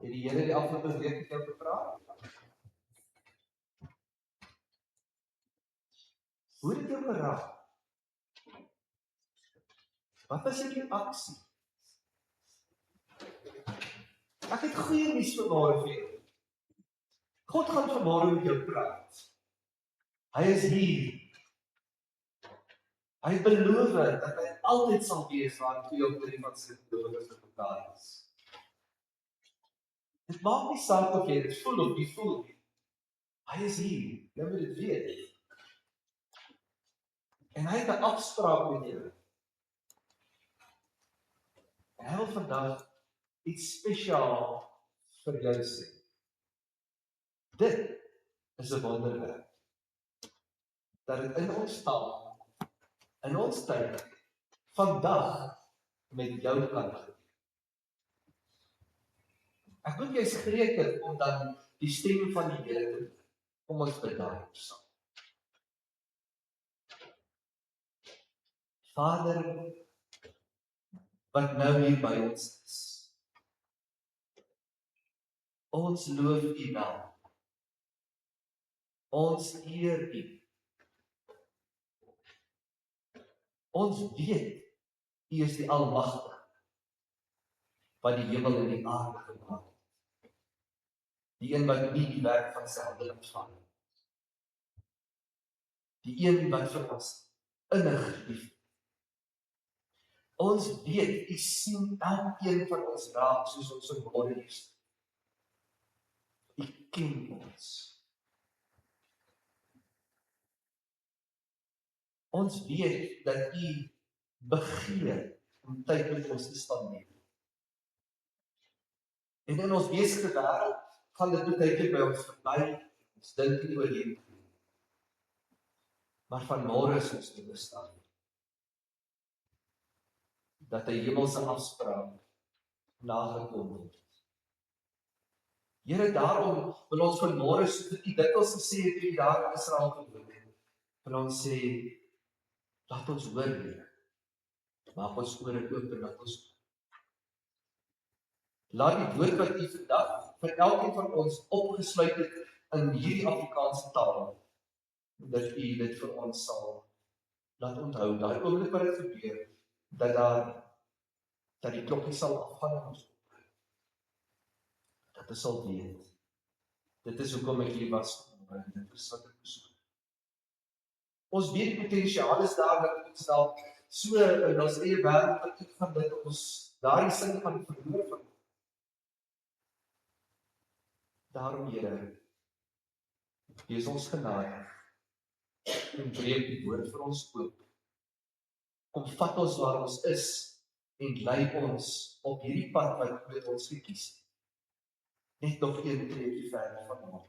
Het die Here die afgelope week met jou gepraat? Hoe het dit jou geraak? Wat was die aksie? Ek het goeie nuus vanmôre vir jou. God gaan vanmôre met jou praat. Hy is hier. Hy beloof dat hy altyd sal wees waar 2 of 3 van sy gelowiges bymekaar is. Dit maak nie saak of jy dit voel of nie voel nie. Hy is hier, jy moet dit weet. En hy het 'n afspraak met jou. En hy wil vandag iets spesiaal vir jou sê. Dit is 'n wonderwerk. Dat dit in ons taal, in ons tyd, vandag met jou kan gebeur. Ek dink jy's gretig om dan die stem van die Here te hoor. Kom ons bid daarop saam. Vader, wat nou hier by ons is, ons loof U naam. Ons eer U. Ons weet U is die Almagtige, wat die hemel en die aarde gemaak het. Die een wat nie die werk van sy hande ontvang. Die een wat vir ons innig lief. Ons weet, U sien elkeen van ons raak soos ons vanmôre is. U ken ons. Ons weet dat U begeer om tyd met ons te spandeer. En in ons besige wêreld gaan dit baie keer by ons verby. Ons dink nie oor dit. Maar vanmôre is ons bewus dat 'n hemelse afspraak nagekom word. Here, daarom wil ons vanmôre, soos U dikwels gesê het toe U daar in Israel gewoon het, wil ons sê, laat ons hoor, Here. Maak ons ore oop en laat ons laat die woord wat U vandag vir elkeen van ons opgesluit het in hierdie Afrikaanse taal, dat U dit vir ons sal laat onthou. Daai oomblik wat dit gebeur, dat die klokkie sal afgaan in ons kop. Dat ons sal weet. Dit is hoekom ek hier was. Dit is wat ek besoek. Ons weet die potensiaal is daar dat ons dalk so in ons eie wêreld van dit ons daardie sin van verloor van. Daarom, Here, wees ons genadig en breek die woord vir ons oop. Kom vat ons waar ons is en lei ons op hierdie pad wat U met ons gekies het. Net nog een treetjie verder van hom.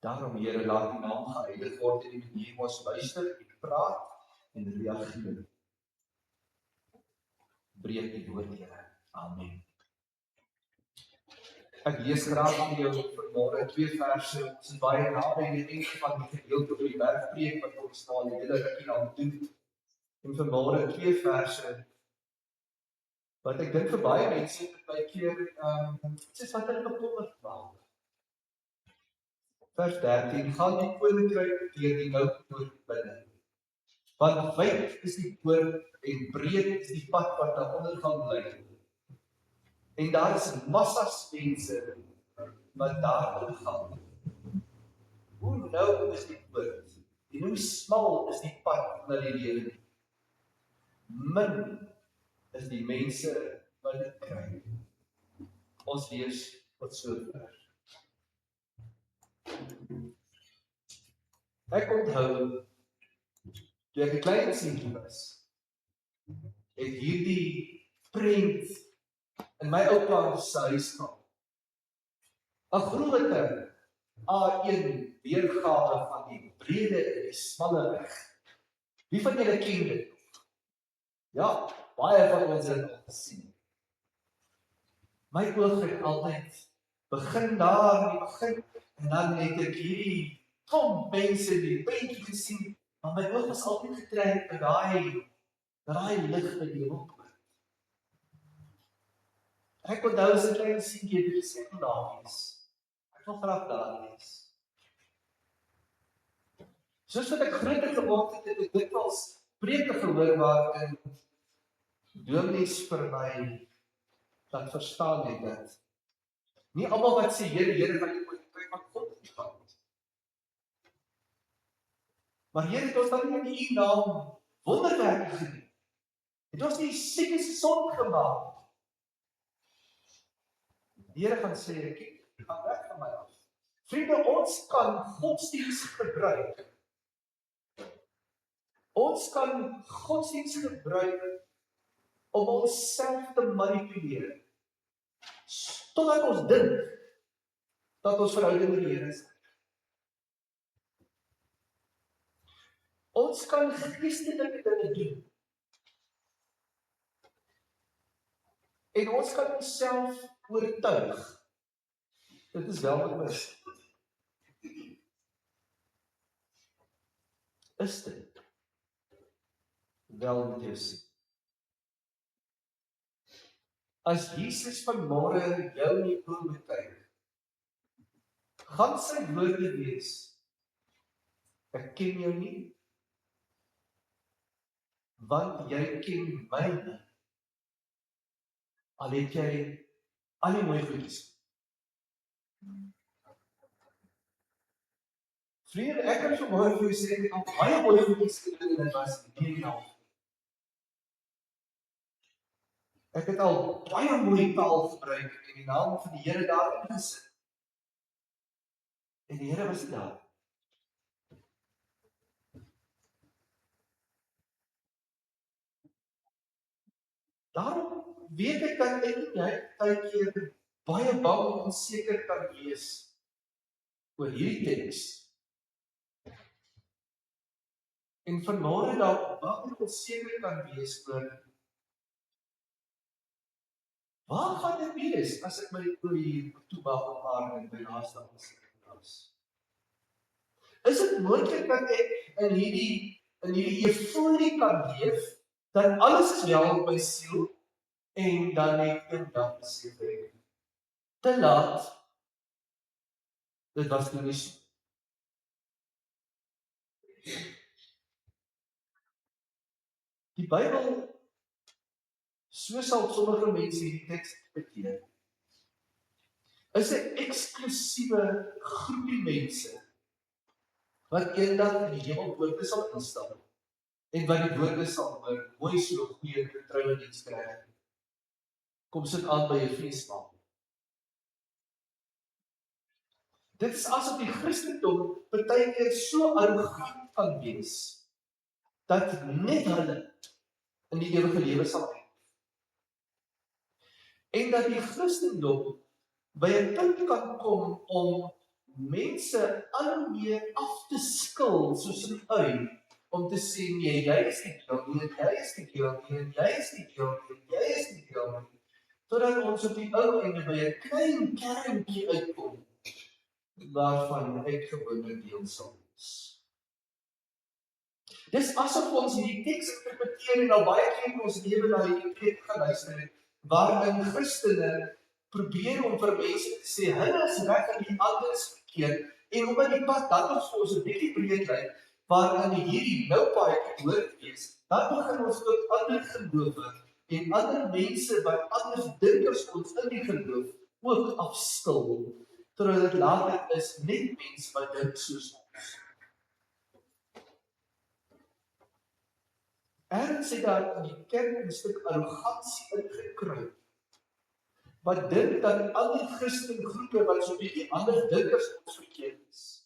Daarom, Here, laat U naam geheilig word in die manier hoe ons luister, praat en reageer. Breek die woord, Here. Amen. Ek lees graag vir jou vanmôre 2 verse. Ons is baie naby aan die einde van die gedeelte oor die bergpreek wat ons nou die hele rukkie aan doen. En vanmôre 2 verse wat ek dink vir baie mense baie keer soos wat hulle bekommerd maak. Vers 13: gaan die koninkryk deur die nou binne. Want wyd is die poort en breed is die pad wat na ondergang lei. En daar is massas mense wat daarin gaan. Hoe nou is die poort en hoe smal is die pad na die lewe. Min is die mense wat dit kry. Ons lees tot sover. Ek onthou, toe ek 'n klein seentjie was, het hierdie prent in my oupa se huis gehang. 'n groter A1 weergawe van die brede en die smalle weg. Wie van julle ken dit? Ja, baie van ons het al gesien. My oog het altyd begin daar in die begin en dan het ek hierdie klomp mense die prentjie gesien, maar my oog was altyd getrek by daai lig by die hoek. Ek onthou as 'n klein seentjie het gesê ek wil daar wees. Ek wil graag daar wees. Soos wat ek groter geword het, het ek dikwels preke gehoor waarin dominees vir my laat verstaan het dat nie almal wat sê Here, Here gaan jy ooit kry wat God ontvang. Maar Here, het ons dan nie in U naam wonderwerke gedoen? Het ons nie siekes gesond gemaak? Die Here gaan sê, kyk, gaan weg van my af. Vriende, ons kan godsdiens gebruik. Ons kan godsdiens gebruik om onsself te manipuleer. Totdat ons dink dat ons verhouding met die Here is. Ons kan geestelike dinge doen. En ons kan onsself oortuig. Dit is wel met mis. Is dit wel met jou sien? As Jesus vanmôre jou in die oë kyk, gaan sy woorde wees, ek ken jou nie, want jy ken my nie. Al het jy al die mooi goedjies. Vriende, ek kan vanmôre vir jou sê, ek het al baie mooi goedjies gedoen en dit was nie genoeg. Ek het al baie mooi taal gebruik en die naam van die Here daarin gesit. En die Here was daar. Daarom weet ek dat ek en jy tydkeer baie bang en onseker kan wees oor hierdie teks. En vanmôre dalk bang en onseker kan wees oor waar gaan dit wees as ek my oor hier toemaak op aarde en by naaste ons. Is dit moontlik dat ek in hierdie euforie kan leef, dat alles is wel op my siel, en dan net eendag besef ek, te laat, dit was nie so. Die Bybel, so sal sommige mense hierdie teks interpreteer, is 'n eksklusiewe groepie mense, wat eendag in die hemelpoorte sal instap, en wat die woorde sal hoor, mooi so goeie getroue diens kry. Kom sit aan by 'n feesmaal. Dit is asof die Christendom partykeer so arrogant kan wees, dat net hulle in die ewige lewe sal hê. En dat die Christendom by 'n punt kan kom om mense al hoe meer af te skil soos 'n ui, om te sê nee, jy is die deel, nee, jy is die deel, nee, jy is die deel, nee, jy is die deel, totdat ons op die ou einde by 'n klein kernetjie uitkom, waarvan ek gewoonlik deel sal wees. Dis asof ons hierdie teks interpreteer en nou baie keer in ons lewe na hierdie preek geluister het, waarin Christene probeer om vir mense te sê, hulle is reg en die ander is verkeerd, en omdat die pad dan ons vir ons 'n bietjie breed lyk, waarin hierdie nou paadjie hoort wees, dan begin ons ook ander gelowe en ander mense wat anders dink as ons in die geloof ook afstil, terwyl dit later is net mense wat dink soos ons. Ergens het daar in die kerk 'n stuk arrogansie ingekruip, wat dink dat al die Christengroepe wat so 'n bietjie anders dink as ons verkeerd is.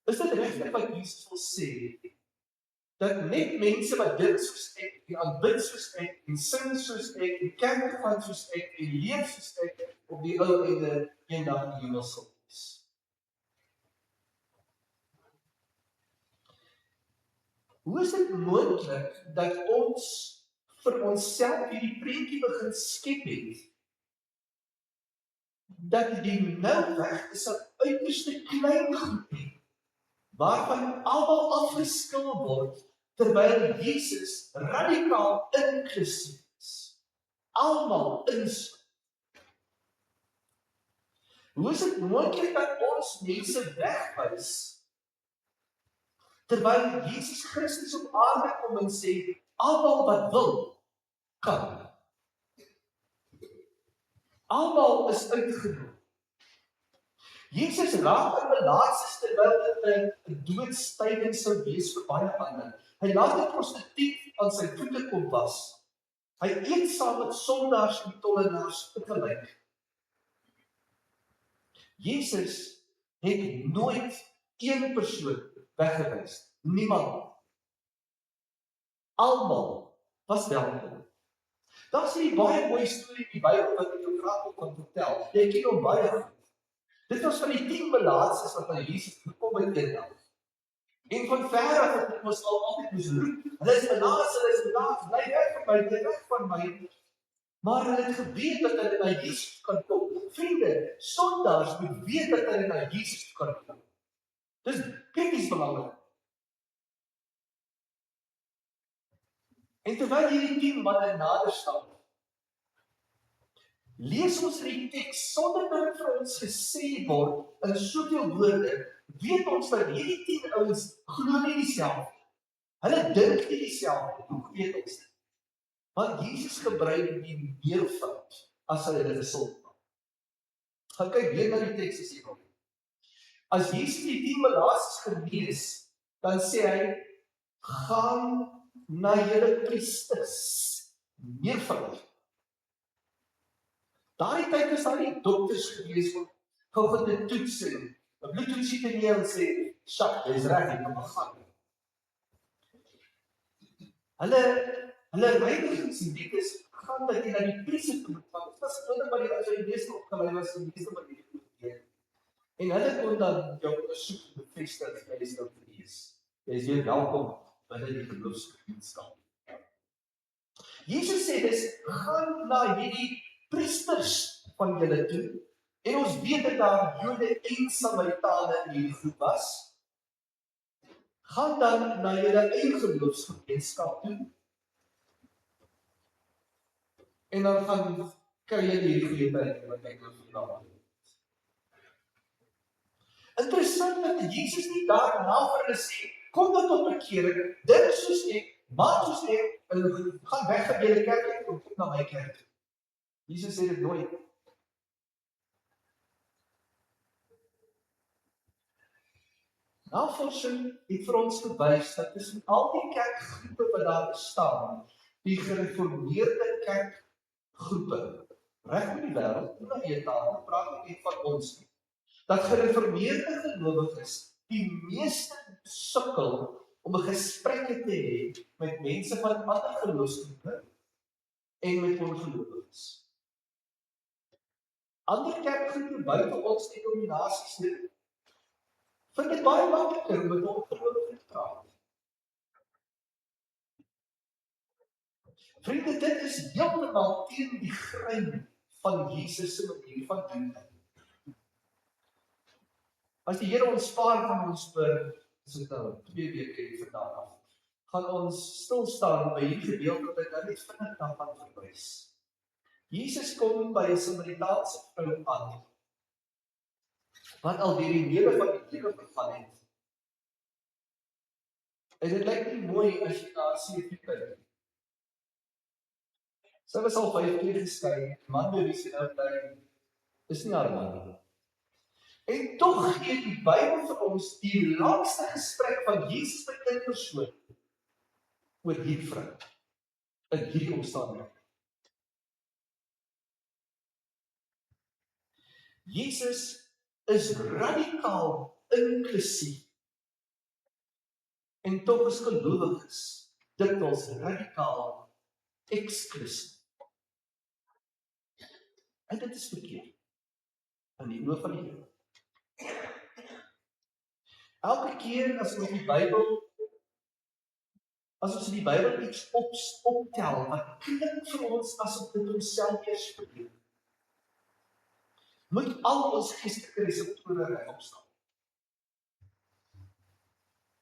Is dit regtig wat Jesus wil sê, dat net mense wat dink soos ek, en aanbid soos ek, en sing soos ek, en kerk gaan soos ek, en leef soos ek, op die ou einde eendag in die hemel sal wees? Hoe is dit moontlik dat ons vir onsself hierdie prentjie begin skep het, dat die melkweg is 'n uiterste klein groepie, waarvan almal afgeskil word, terwyl Jesus radikaal inklusief is. Almal insluit. Hoe is dit moontlik dat ons mense wegwys, terwyl Jesus Christus op aarde kom en sê, almal wat wil, kan. Almal is uitgenooi. Jesus raak in belaatses terwyl dit 'n doodstyding sou wees vir baie ander. Hy laat 'n prostituut aan sy voete kom was. Hy eet saam met sondaars en tollenaars tegelyk. Jesus het nooit een persoon weggewys. Niemand. Almal was welkom. Daar's 'n baie mooi storie in die Bybel wat ek jou graag wil kan vertel. Jy ken hom baie goed. Dit was van die 10 melaatses wat aan Jesus gekom het eendag. En van ver af het hulle mos altyd moes roep. Hulle is melaats, bly weg van my. Maar hulle het geweet dat hulle na Jesus kan kom. Vriende, sondaars moet weet dat hulle na Jesus kan kom. Dis krities belangrik. En terwyl hierdie 10 manne nader staan, lees ons die teks sonder dat dit vir ons gesê word in soveel woorde, weet ons dat hierdie 10 ouens glo nie dieselfde. Hulle dink nie dieselfde, hoe weet ons dit? Want Jesus gebruik die meervoud as hy hulle gesond maak. Gaan kyk weer na die teks as jy wil. As Jesus die 10 melaatses genees, dan sê hy, gaan na julle priesters, meervoud. Daardie tyd is daar nie dokters gewees wat gou te toets en 'n bloedtoetsie te neem en sê, "Sjoe, jy's reg, jy kan gaan." Hulle reinigingsdienste gaan dat jy na die priester toe moet, want dit was minder maar die as jy die meeste opgelei was en die meeste maar die doen. En hulle kon dan jou ondersoek bevestig dat jy is nou genees. Jy is weer welkom binne die geloofsgemeenskap. Jesus sê dus, gaan na hierdie priesters van julle toe, en ons weet dat daar Jode en Samaritane in hierdie groep was, gaan dan na julle eie geloofsgemeenskap toe, en dan gaan kry jy hierdie goeie tyd wat ek wil vertel. Interessant dat Jesus nie daarna vir hulle sê, kom dan tot bekering, dink soos ek, maak soos ek, en gaan weg van julle kerk en kom na my kerk. Jesus sê dit nooit. Navorsing het vir ons gewys dat tussen al die kerkgroepe wat daar bestaan, die gereformeerde kerkgroepe, reg oor die wêreld, praat nie van ons nie, dat gereformeerde gelowiges die meeste sukkel om 'n gesprek te hê met mense van ander geloofsgroepe en met ongelowiges. Ander kerkgroepe buite ons denominasies vind dit baie makliker om met ongelowiges te praat. Vriende, dit is heeltemal teen die grein van Jesus se manier van doen. As die Here ons spaar van ons is dit nou 2 weke vandag af, gaan ons stil staan by hierdie gedeelte wat ek net vinnig dan gaan verwys. Jesus kom by 'n Samaritaanse vrou aan, wat al deur die lewe van die lewe gegaan het. En dit lyk nie mooi as jy na haar CV kyk. Sy was al 5 keer geskei, man by wie sy nou bly, is nie haar man nie. En tog gee die Bybel vir ons die langste gesprek van Jesus met 'n persoon oor hierdie vrou in hierdie omstandighede. Jesus is radikaal inklusief en tog is gelowiges dikwels radikaal eksklusief. En dit is verkeerd in die oë van die Here. Elke keer as ons in die Bybel iets optel wat klink vir ons asof dit homself eers verbreek, moet al ons geestelike reseptore regop staan.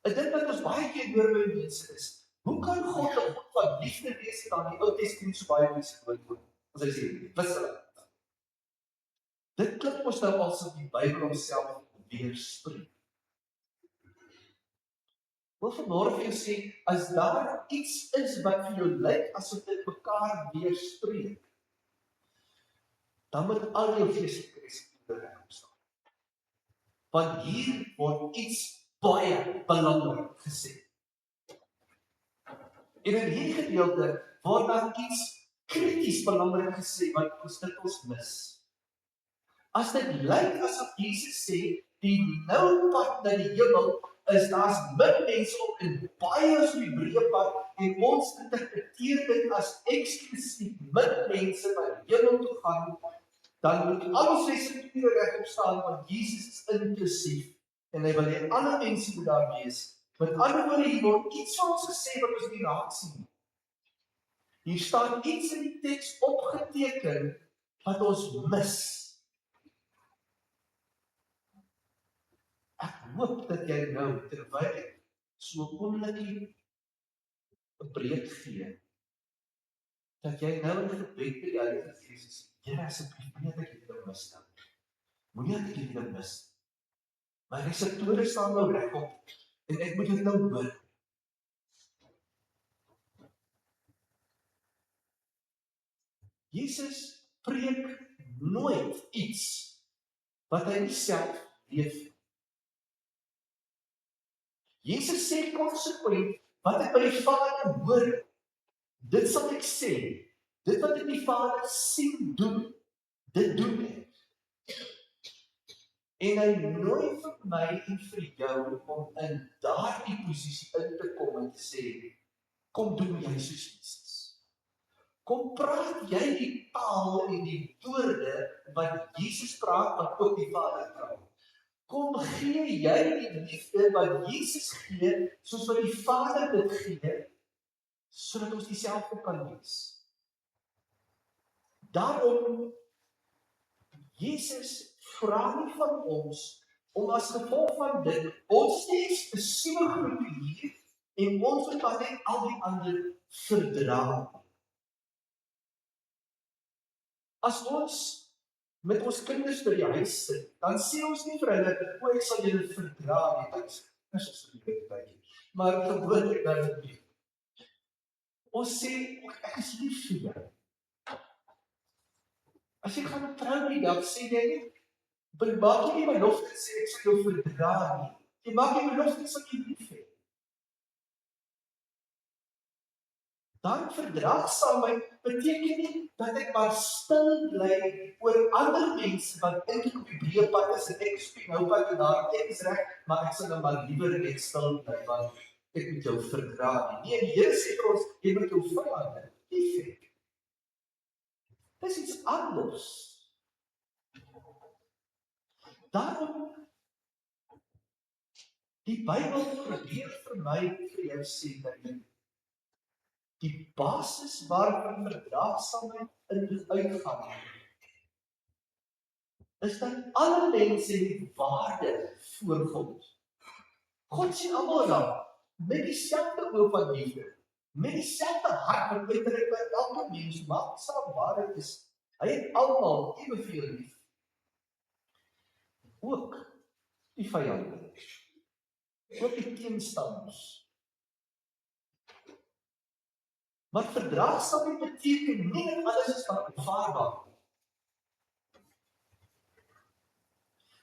En dit wat ons baie keer hoor by mense is, Hoe kan God 'n God van liefde wees en dan die Ou Testament so baie mense dood? As hy sê, wis hulle. Dit klink mos nou asof die Bybel homself weerspreek. Wil vanmôre vir jou sê, as daar iets is wat vir jou lyk asof dit mekaar weerspreek, dan moet al jou geestelike resepte regop staan. Want hier word iets baie belangrik gesê. En in hierdie gedeelte word daar iets krities belangrik gesê wat ons dikwels mis. As dit lyk asof Jesus sê, die nou pad na die hemel is daar's min mense op en baie is op die breë pad en ons interpreteer dit as eksklusief min mense wat hemel toe gaan, dan moet al ons resepture regop staan want Jesus is inklusief en hy wil hê alle mense moet daar wees. Met ander woorde, hier word iets van ons gesê wat ons nie raak sien. Hier staan iets in die teks opgeteken wat ons mis. Ek hoop dat jy nou, terwyl ek so 'n oombliekie 'n breek gee, dat jy nou in gebed by die Heilige Gees sê, Here asseblief, moenie dat ek dit mis nie. Moenie dat ek dit mis. My reseptore staan nou regop en ek moet dit nou hoor. Jesus preek nooit iets wat hy nie self leef nie. Jesus sê konsekwent, wat ek by die Vader hoor, dit sal ek sê. Dit wat ek die Vader sien doen, dit doen ek. En hy nooi vir my en vir jou om in daardie posisie in te kom en te sê, kom doen jy soos Jesus. Kom praat jy die taal en die woorde wat Jesus praat, wat ook die Vader praat. Kom gee jy die liefde wat Jesus gee, soos wat die Vader dit gee, sodat ons dieselfde kan wees. Daarom, Jesus vra nie van ons om as gevolg van dit ons steeds 'n spesifieke groep hier en ons moet maar net al die ander verdra. As ons met ons kinders by die huis sit, dan sê ons nie vir hulle, o, ek sal julle verdra nie, dis so 'n bietjie. Maar gewoonlik dan nie. Ons sê, ek is lief vir jou. As jy gaan trou die dag, sê jy nie, maak jy nie belofte sê ek sal jou verdra nie. Jy maak nie belofte sal jy lief hê. Dan verdraagsaamheid beteken nie dat ek maar stil bly oor ander mense wat eintlik op die breë pad is en ek is op die nou pad en daar ek is reg, maar ek sal nou maar liewer net stil bly want ek moet jou verdra nie. Nee, die Here sê vir ons, jy moet jou vyande lief hê. Dis iets anders. Daarom die Bybel probeer vir my en vir jou sê dat die basis waarvan verdraagsaamheid uitgaan is dat alle mense het waarde voor God. God sien almal dan met dieselfde oog van liefde, met dieselfde hart wat uitreik by elke mens, maak saak waar dit is. Hy het almal eweveel lief. Ook die vyande, ook die teenstanders. Maar verdraagsaamheid beteken nie dat alles is aanvaarbaar.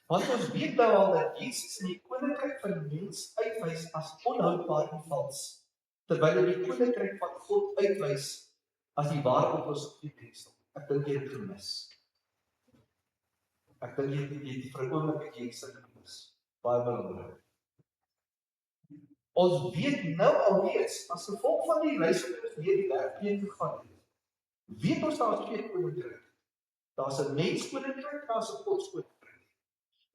Want ons weet nou al dat Jesus in die koninkryk van die mens uitwys as onhoudbaar en vals, terwyl hy die koninkryk van God uitwys as die ware oplossing vir die mensdom. Ek dink jy het gemis. Ek dink jy het die verkondiging jy het gemis. Baie belangrik. Ons weet nou alreeds, as gevolg van die reis wat ons deur die wêreld heen gegaan het, weet ons daar is twee koninkryke. Daar's 'n menskoninkryk, daar's 'n godskoninkryk.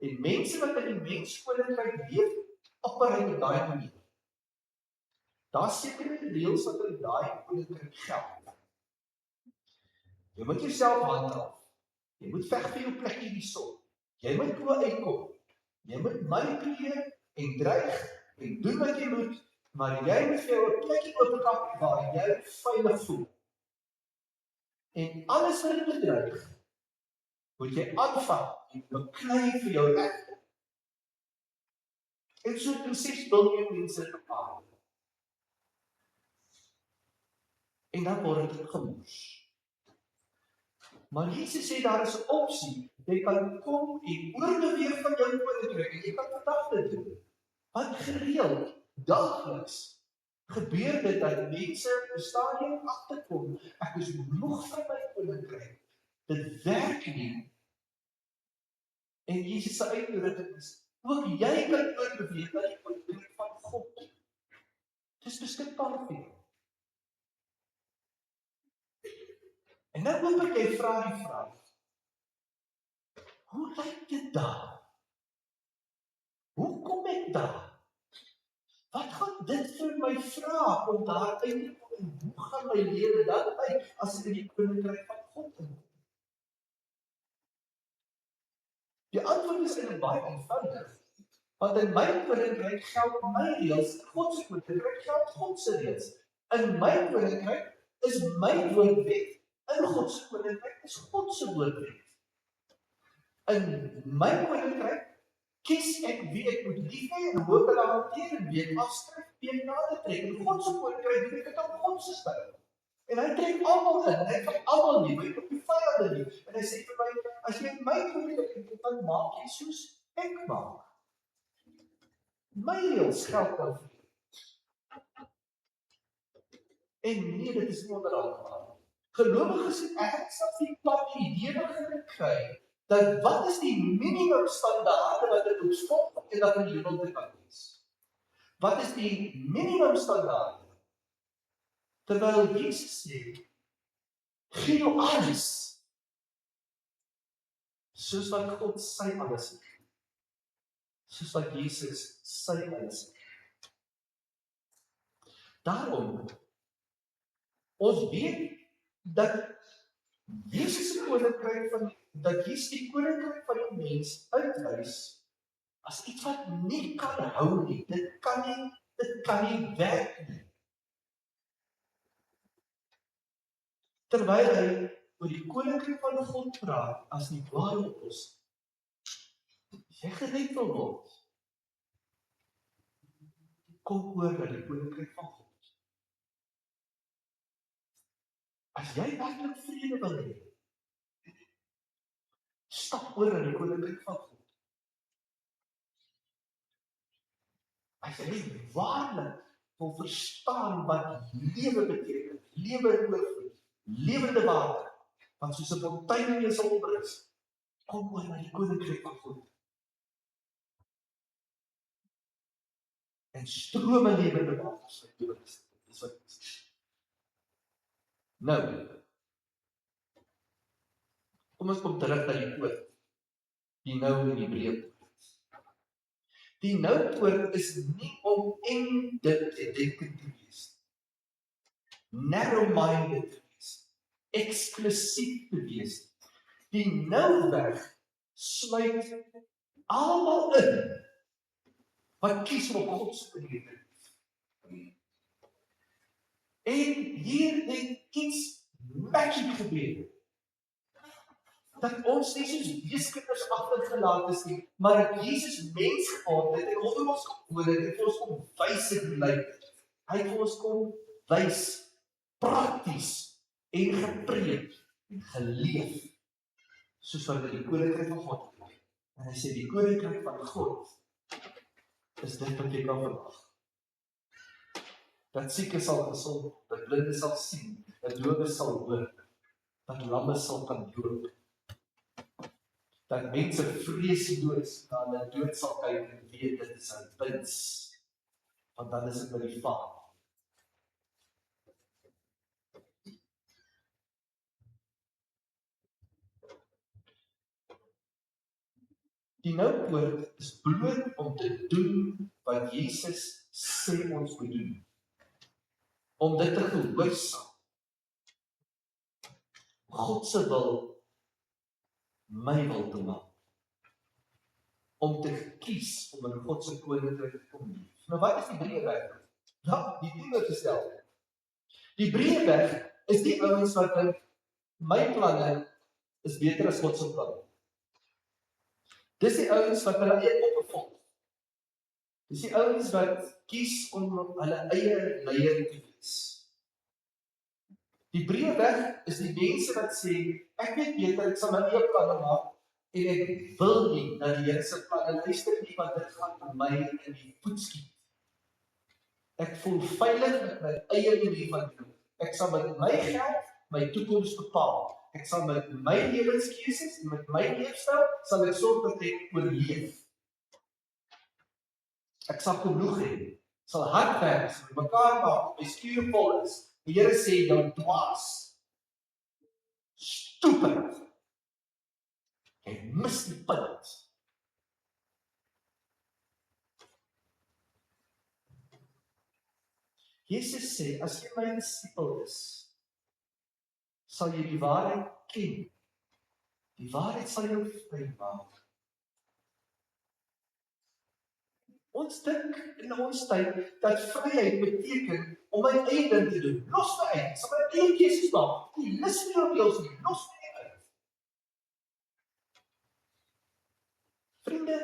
En mense wat in die menskoninkryk leef, opereer in daai manier. Daar's sekere reëls wat in daai koninkryk geld. Jy moet jouself handhaaf. Jy moet veg vir jou plek in die son. Jy moet uitkom. Jy moet manipuleer en dreig en doen wat jy moet Maar jy moet vir jou 'n plekkie oopkap waar jy veilig voel. En alles wat dit bedreig, moet jy aanvat en beklei vir jou regte. En so toe 6 biljoen mense op aarde. En dan word dit gemors. Maar Jesus sê daar is 'n opsie. Jy kan kom en oorbeweeg van jou koninkryk en jy kan vandag dit doen. Want gereeld, daagliks, gebeur dit dat mense op 'n stadium agterkom, ek is moeg van my koninkryk. Dit werk nie. En Jesus se uitnodiging is, ook jy kan oorbeweeg na die koninkryk van God. Dit is beskikbaar vir jou. En nou hoop ek jy vra die vraag, hoe lyk dit daar? Hoe kom ek daar? Wat gaan dit vir my vra om daar uit te kom en hoe gaan my lewe dan uit as ek in die koninkryk van God inkom? Die antwoord is eintlik baie eenvoudig. Want in my koninkryk geld my reëls, God se koninkryk geld God se reëls. In my koninkryk is my woord wet. In God se koninkryk is God se woord wet. In my koninkryk kies ek wie ek moet lief hê en hoe ek hulle hanteer en wie ek afskryf, wie ek nader trek. In God se koninkryk doen ek dit op God se styl. En hy trek almal in, hy vat almal lief, hy kom die vyande lief. En hy sê vir my, as jy in my koninkryk kom, dan maak jy soos ek maak. My reëls geld dan vir jou. En nee, dit is nie onderhandbaar. Gelowiges het ernstig die pad die idee begin kry, dat wat is die minimum standaarde wat dit ons volg en dat in die hemel te kan wees? Wat is die minimum standaarde? Terwyl Jesus sê, gee jou alles, soos wat God sy alles het. Soos wat Jesus sy alles het. Daarom, ons weet dat Jesus die koninkryk dat Jesus die koninkryk van die mens uitwys as iets wat nie kan hou nie. Dit kan nie werk nie. Terwyl hy oor die koninkryk van God praat as die ware oplossing. As jy gered wil word, kom oor na die koninkryk van God. As jy werklik vrede wil hê, stap oor na die koninkryk van God. As jy waarlik wil verstaan wat lewe beteken, lewe in oorvloed, lewende water, want soos 'n fontein in jou sal opbris, kom oor na die koninkryk van God. En strome lewende water sal jou is. Dis wat dit is. Nou, kom ons kom terug na die poort. Die nou in die breë poort. Die nou poort is nie om eng-denken te wees. Narrow-minded te wees. Eksklusief te wees. Die nou weg sluit almal in wat kies om op God se manier te leef. En hier het iets magic gebeur. Dat ons nie soos weeskinders agtergelaat is nie, maar dat Jesus mens geword het en onder ons gewoon het, en ons kom wys en lyk. Hy het ons kom wys, prakties en gepreek en geleef, soos wat die koninkryk van God het. En hy sê die koninkryk van God is dit wat jy kan verwag. Dat siekes sal gesond word, dat blindes sal sien, dat dowes sal hoor, dat lamme sal kan loop. Dat mense vreesloos na hulle dood sal kyk en weet dit is 'n wins, want dan is dit by die Vader. Die nou poort is bloot om te doen wat Jesus sê ons moet doen. Om dit te gehoorsaam. God se wil, my wil te maak. Om te kies om in God se koninkryk te kom. Nou wat is die breë wêreld? Ja, die teenoorgestelde. Die breëweg is die ouens wat dink, my planne is beter as God se planne. Dis die ouens wat hulle eie koppe volg. Dis die ouens wat kies om hulle eie leier te wees. Die breëweg is die mense wat sê, ek weet beter, ek sal my eie planne maak, en ek wil nie dat die Here se planne luister nie, want dit gaan aan my in die voet skiet. Ek voel veilig met my eie manier van doen. Ek sal met my geld my toekoms bepaal. Ek sal met my lewenskeuses en met my leefstyl sal ek sorg dat ek oorleef. Ek sal genoeg hê. Sal hard werk, sal mekaar maak, my skuur vol is. Die Here sê, jou dwaas, stupid, jy mis die punt. Jesus sê, as jy my disipel is, sal jy die waarheid ken. Die waarheid sal jou vry maak. Ons dink in ons tyd dat vryheid beteken om my eie ding te doen. Los my uit, sal my eie keuses maak. Die lus nie op jou nie, los my uit. Vriende,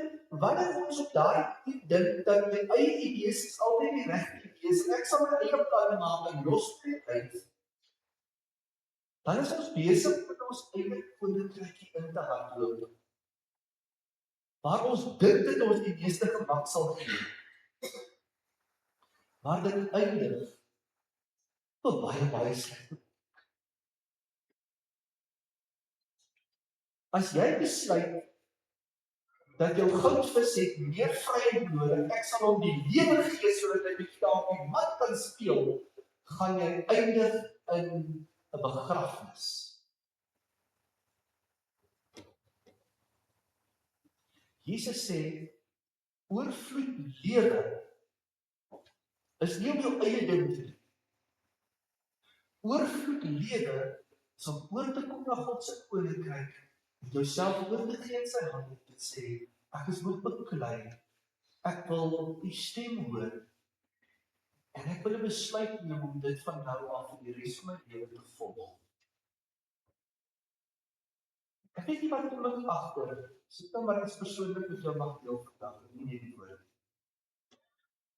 wanneer ons op daai dink dat my eie idees is altyd die regte idees en ek sal my eie planne maak en los my uit, dan is ons besig met ons eie koninkrykie in te hardloop. Waar ons dink dat ons die meeste gemak sal gee. Maar dit eindig op baie sleg. As jy besluit dat jou goudvis het meer vryheid nodig, ek sal hom die lewe gee sodat hy bietjie daar op die mat kan speel, gaan jy eindig in 'n begrafnis. Jesus sê, oorvloed lewe is nie om jou eie ding te doen. Oorvloed lewe is om oor te kom na God se koninkryk, en jouself oor te gee in sy hande te sê, ek is beklei, ek wil die stem hoor, en ek wil 'n besluit neem om dit van nou af in die res van my lewe te volg. Ek weet nie wat kom ek agter, sit nou maar iets persoonlik met jou mag deel vandag, nie net die woord.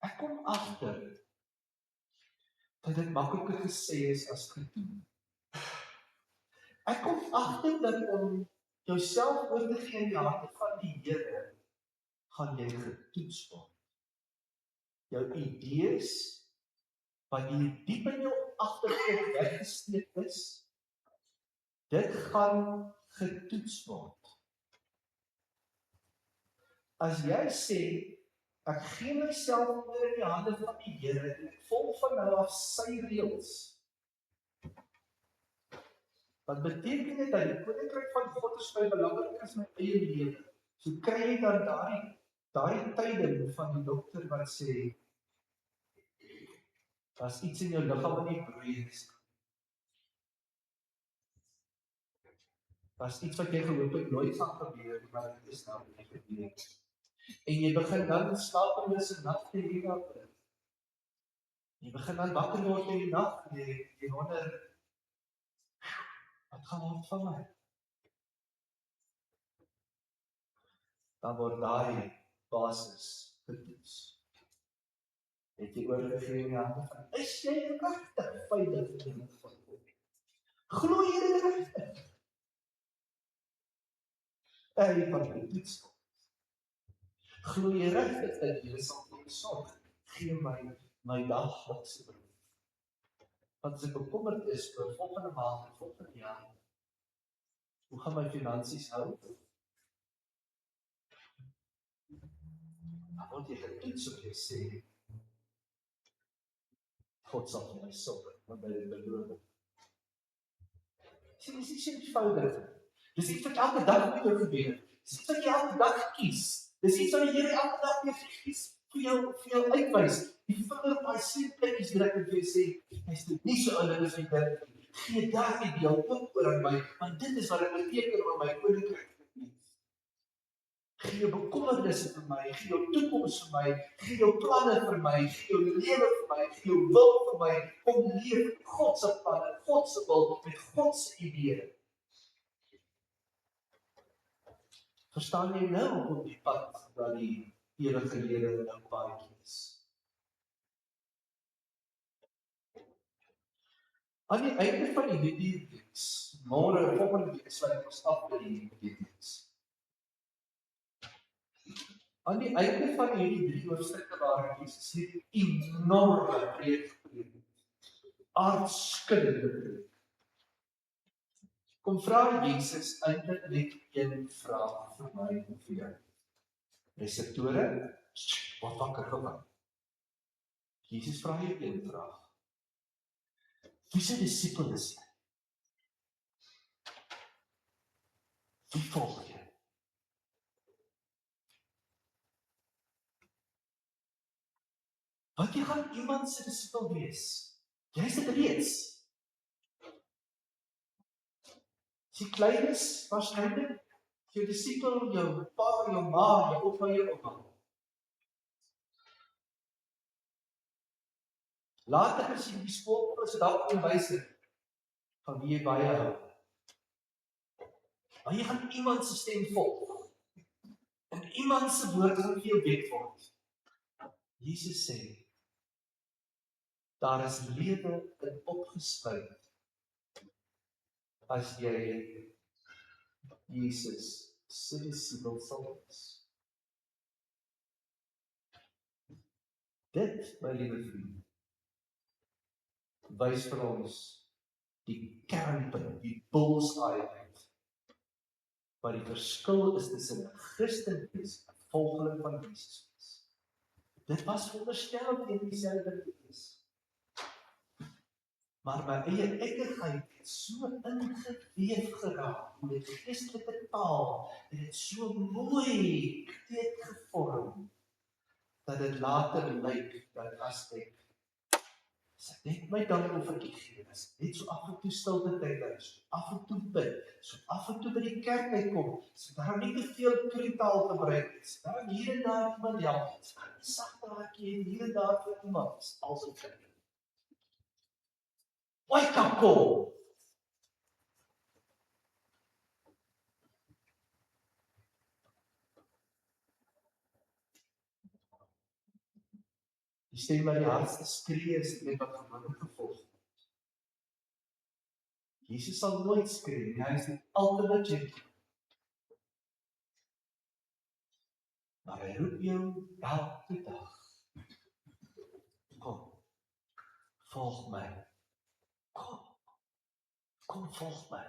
Ek kom agter dat dit makliker gesê is as gedoen. Ek kom agter dat om jouself oor te gee in die hande van die Here, gaan jy getoets word. Jou idees, wat hier diep in jou agterkop weggesteek is, dit gaan getoets word. As jy sê, ek gee myself oor in die hande van die Here, en ek volg van nou af sy reëls, wat beteken dit dat die koninkryk van God is my belangrik as my eie lewe. So kry jy dan daai tyding van die dokter wat sê, as iets in jou liggaam wat nie broei is, as iets wat jy gehoop het nooit gaan gebeur, maar dit is nou nie gebeur. En jy begin dan slapelose nagte hê daarin. Jy begin dan wakker word in die nag en jy wonder, wat gaan word van my? Dan word daai basis getoets. Het jy oorgegee in die hande van, is jy regtig veilig in die hande van God? Glo jy dit regtig? Jy kan getoets word. Glo jy regtig dat jy sal vir my sorg? Gee my daglikse brood. Want as ek bekommerd is oor volgende maand en volgende jaar, hoe gaan my finansies hou? Dan word jy getoets op jy sê, God sal vir my sorg, want hy het beloof. Dis nie so eenvoudig. Dis iets wat elke dag met jou gebeur. Dis iets wat jy elke dag kies. Dis iets wat die Here elke dag weer kies vir jou uitwys. Die vinger op daai seepletjies druk en jy sê, hy's nie so oulik as jy dink. Gee daardie deel ook oor aan my, want dit is wat dit beteken om my koninkryk te wees. Gee jou bekommernisse vir my, gee jou toekoms vir my, gee jou planne vir my, gee jou lewe vir my, gee jou wil vir my, kom leef God se planne, God se wil, met God se idee. Verstaan jy nou op die pad dat die ewige lewe nou paadjie is? Aan die einde van die diens, môre volgende week sluit ons af met die diens. Aan die einde van hierdie 3 hoofstukke waar Jesus hierdie enorme preek gepreek het, aardskuddende preek, kom vra Jesus eintlik net een vraag vir my en vir jou. Reseptore, wat wakker gou. Jesus vra jou een vraag. Wie se disipel is jy? Wie volg jy? Want jy gaan iemand se disipel wees. Jy is dit reeds. As jy klein is, waarskynlik jou disipel, jou pa, jou ma, jou oupa, jou ouma. Later as jy die skool is dalk onderwyser van wie jy baie hou. Maar jy gaan iemand se stem volg. En iemand se woord gaan vir jou wet word. Jesus sê, daar is lewe in opgespuit as jy Jesus se disipel sal wees. Dit, my liewe vriend, wys vir ons die kernpunt, die bullseye uit. Maar die verskil is tussen 'n Christen wees en 'n volgeling van Jesus wees. Dit was veronderstel om dieselfde te wees. Maar my eie ekkerheid het so ingeweef geraak met geestelike taal en het so mooi gevorm dat dit later lyk dat as ek net my dank offertjie gee, as net so af en toe stilte tyd is, so af en toe bid, so af en toe by die kerk uitkom, so daar nie te veel krintaal gebruik is, daar hier en daar iemand help, so daar 'n sagte raadjie en hier en daar vir iemand, is als het kan. Wake up call! Die stem wat die hardste skree is die wat gewoonlik gevolg word. Jesus sal nooit skree, hy is die ultimate gentleman. Maar hy roep jou elke dag. Kom, volg my. Kom volg my.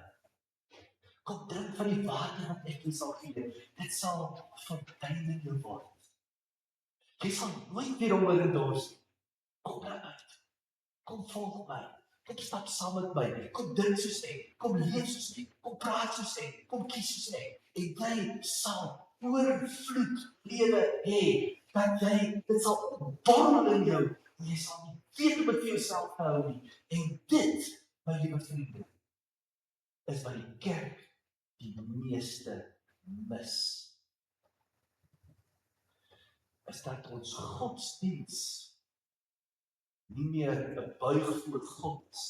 Kom drink van die water wat ek jou sal gee. Dit sal fontein in jou word. Jy sal nooit weer honger en dors nie. Kom uit. Kom volg my. Kom stap saam met my. Kom drink soos ek. Kom leef soos ek. Kom praat soos ek. Kom kies soos ek. En jy sal oorvloed lewe hê. Dat jy, dit sal borrel in jou. En jy sal nie weet hoe met jouself hou nie. En dit, my liewe vriende, is wat die kerk die meeste mis. Is dat ons godsdiens nie meer 'n buig voor God is,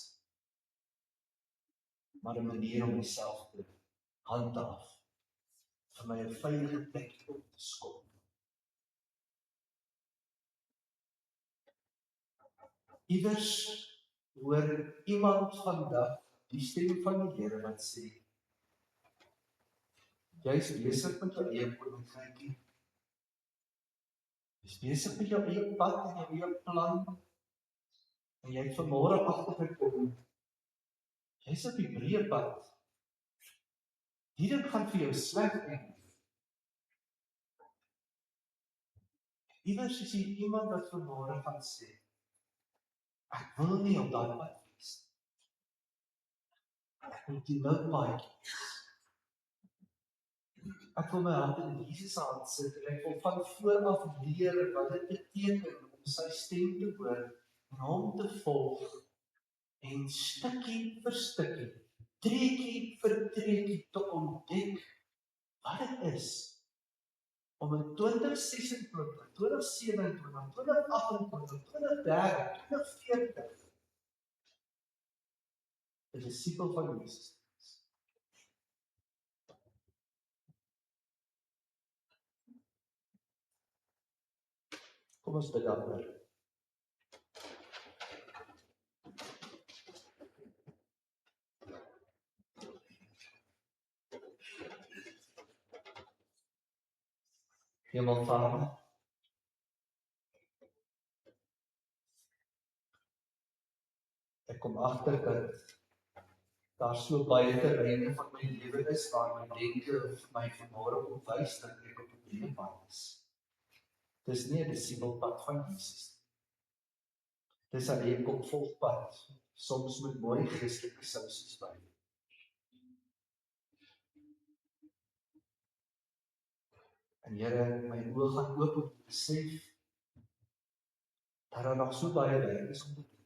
maar 'n manier om myself te handhaaf, vir my 'n veilige plek op te skop. Iewers hoor iemand vandag die stem van die Here wat sê, jy is besig met jou eie koninkrykie. Jy is besig met jou eie pad en jou eie plan. En jy het vanmôre agtergekom, jy's op die breë pad. Die ding gaan vir jou sleg eindig. Iewers is hier iemand wat vanmôre gaan sê, ek wil nie op daai pad wees. Ek wil die midpaadjie wees. Ek wil my hand in Jesus se hand sit en ek wil van voor af leer wat dit beteken om sy stem te hoor en hom te volg en stukkie vir stukkie, treukie vir treukie te ontdek wat dit is om in 2026, 2027, 2028, 2030, 2040 'n disipel van Jesus te wees. Kom ons bid daaroor. Hemelvader, ek kom agter dat daar so baie terreine van my lewe is waar my denke of my vanmôre op wys dat ek op 'n goeie pad is. Dis nie 'n disipelpad van Jesus nie. Dis 'n leefkomvolgpad, soms met mooi geestelike sousies by. En Here, my oë gaan oop om te besef dat daar nog so baie werk is om te doen.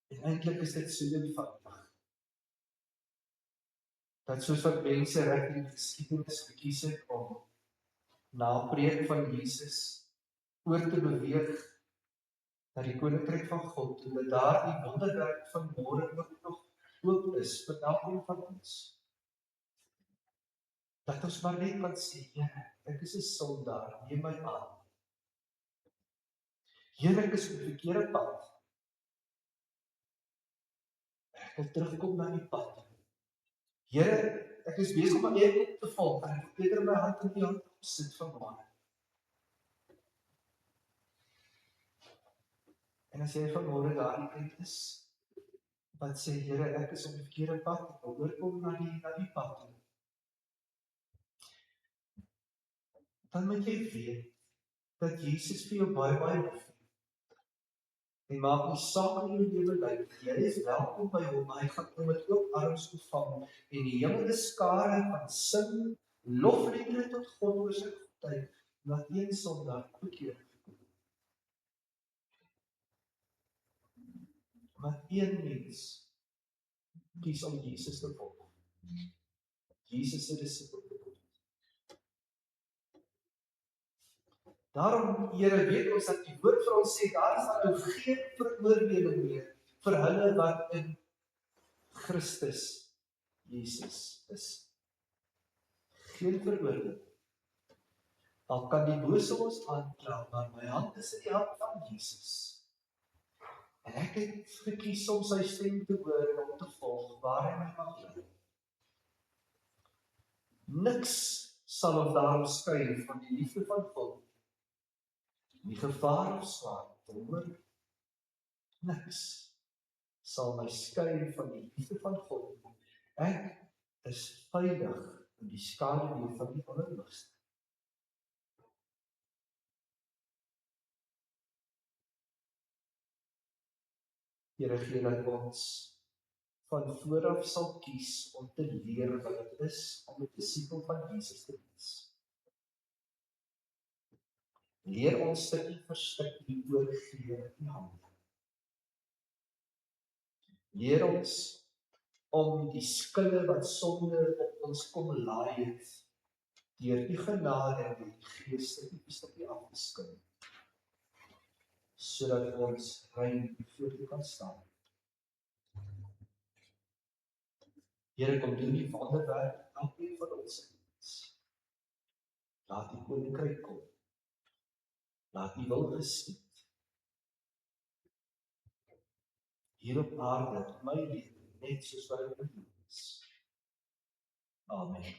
En eintlik is dit so eenvoudig. Dat soos wat mense reg in die geskiedenis gekies het om na 'n preek van Jesus oor te beweeg na die koninkryk van God, en dat daar die wonderwerk van môre ook nog oop is vir elkeen van ons. Dat ons maar net kan sê, Here, ek is 'n sondaar, neem my aan. Here, ek is op die verkeerde pad. Ek wil terugkom na die pad. Here, ek is besig om U op te volg en ek wil my hand in U hand sit vanmôre. En as jy vanmôre daar is, wat sê, Here, ek is op die verkeerde pad, ek wil oorkom na die pad toe. Dan moet jy weet dat Jesus vir jou baie lief het. En maak nie saak in jou lewe lyk, jy is welkom by hom, hy gaan jou met oop arms ontvang en die hele skare van sing, lofliedere tot God oor sy goedheid, laat een sondaar bekeer word. Maar een mens kies om Jesus te volg. Jesus se disipel te word. Daarom, Here, weet ons dat die woord vir ons sê, daar is nou geen veroordeling meer vir hulle wat in Christus Jesus is. Geen veroordeling. Al kan die bose ons aankla, maar my hand is in die hand van Jesus. En ek het gekies om sy stem te hoor en om te volg waar hy my mag lei. Niks sal ons daarom skei van die liefde van God. Nie gevaar of swaard, hoor. Niks sal my skei van die liefde van God. Ek is veilig in die skaduwee van die Allerhoogste. Here, gee dat ons van vooraf sal kies om te leer wat dit is om 'n disipel van Jesus te wees. Leer ons stukkie vir stukkie oorgee in hande. Leer ons om die skille wat sonde op ons kom laai het, deur die genade en die Gees stukkie af te skil, sodat ons rein voor U kan staan. Here, kom doen die wonderwerk in elkeen van ons lewens. Laat die koninkryk kom. Laat die wil geskied. Hier op aarde, in my lewe, net soos wat dit bedoel is. Amen.